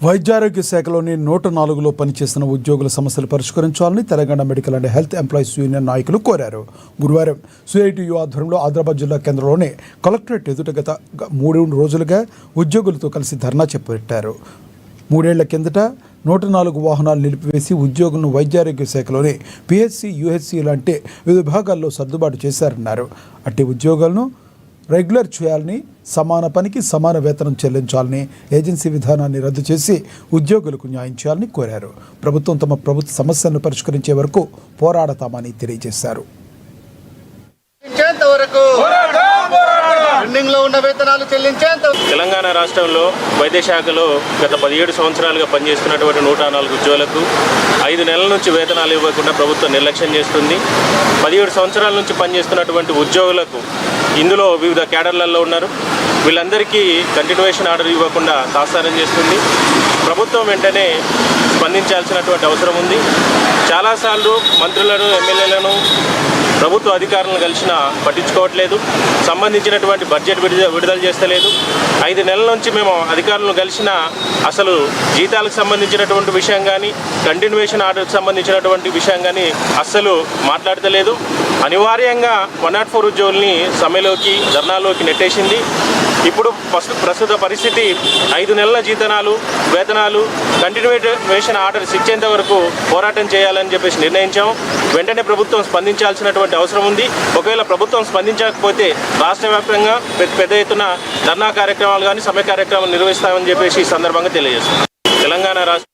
వైద్యారోగ్య శాఖలోని 104లో పనిచేస్తున్న ఉద్యోగుల సమస్యలు పరిష్కరించాలని Telangana medical and health employees union నాయకులు కోరారు. గురువారం సిఐటియు ఆధ్వర్యంలో ఆదిలాబాద్ జిల్లా కేంద్రంలోని కలెక్టరేట్ ఎదుట గత 3 రోజులుగా ఉద్యోగులతో కలిసి ధర్నా చేపట్టారు. 3 ఏళ్ల కిందట 104 వాహనాలు నిలిపివేసి ఉద్యోగులను వైద్యారోగ్య శాఖలోని పిహెచ్సి, యుహెచ్సి లాంటి వివిధ విభాగాల్లో సర్దుబాటు చేశారన్నారు. అట్టి ఉద్యోగులను రెగ్యులర్ చేయాలని, సమాన పనికి సమాన వేతనం చెల్లించాలని, ఏజెన్సీ విధానాన్ని రద్దు చేసి ఉద్యోగులకు న్యాయం చేయాలని కోరారు. ప్రభుత్వం తమ ప్రభుత్వ సమస్యలను పరిష్కరించే వరకు పోరాడతామని తెలియజేశారు. తెలంగాణ రాష్ట్రంలో వైద్య శాఖలో గత 17 సంవత్సరాలుగా పనిచేస్తున్నటువంటి 104 ఉద్యోగులకు 5 నెలల నుంచి వేతనాలు ఇవ్వకుండా ప్రభుత్వం నిర్లక్ష్యం చేస్తుంది. 17 సంవత్సరాల నుంచి పనిచేస్తున్నటువంటి ఉద్యోగులకు ఇందులో వివిధ క్యాడర్లలో ఉన్నారు. వీళ్ళందరికీ కంటిన్యూయేషన్ ఆర్డర్ ఇవ్వకుండా తాత్సారం చేస్తుంది. ప్రభుత్వం వెంటనే స్పందించాల్సినటువంటి అవసరం ఉంది. చాలాసార్లు మంత్రులను, ఎమ్మెల్యేలను, ప్రభుత్వ అధికారులను కలిసినా పట్టించుకోవట్లేదు. సంబంధించినటువంటి బడ్జెట్ విడుదల చేస్తలేదు. 5 నెలల నుంచి మేము అధికారులను కలిసినా అసలు జీతాలకు సంబంధించినటువంటి విషయం కానీ, కంటిన్యూయేషన్ ఆర్డర్కి సంబంధించినటువంటి విషయం కానీ అస్సలు మాట్లాడతలేదు. అనివార్యంగా 104 ఉద్యోగుల్ని సమ్మెలోకి, ధర్నాలోకి నెట్టేసింది. ఇప్పుడు ప్రస్తుత పరిస్థితి 5 నెలల వేతనాలు కంటిన్యూయేషన్ ఆర్డర్స్ ఇచ్చేంత వరకు పోరాటం చేయాలని చెప్పేసి నిర్ణయించాం. వెంటనే ప్రభుత్వం స్పందించాల్సినటువంటి అవసరం ఉంది. ఒకవేళ ప్రభుత్వం స్పందించకపోతే రాష్ట్ర వ్యాప్తంగా పెద్ద ఎత్తున ధర్నా కార్యక్రమాలు కానీ, సమ్మె కార్యక్రమాలు నిర్వహిస్తామని చెప్పేసి ఈ సందర్భంగా తెలియజేస్తున్నాం. తెలంగాణ రాష్ట్ర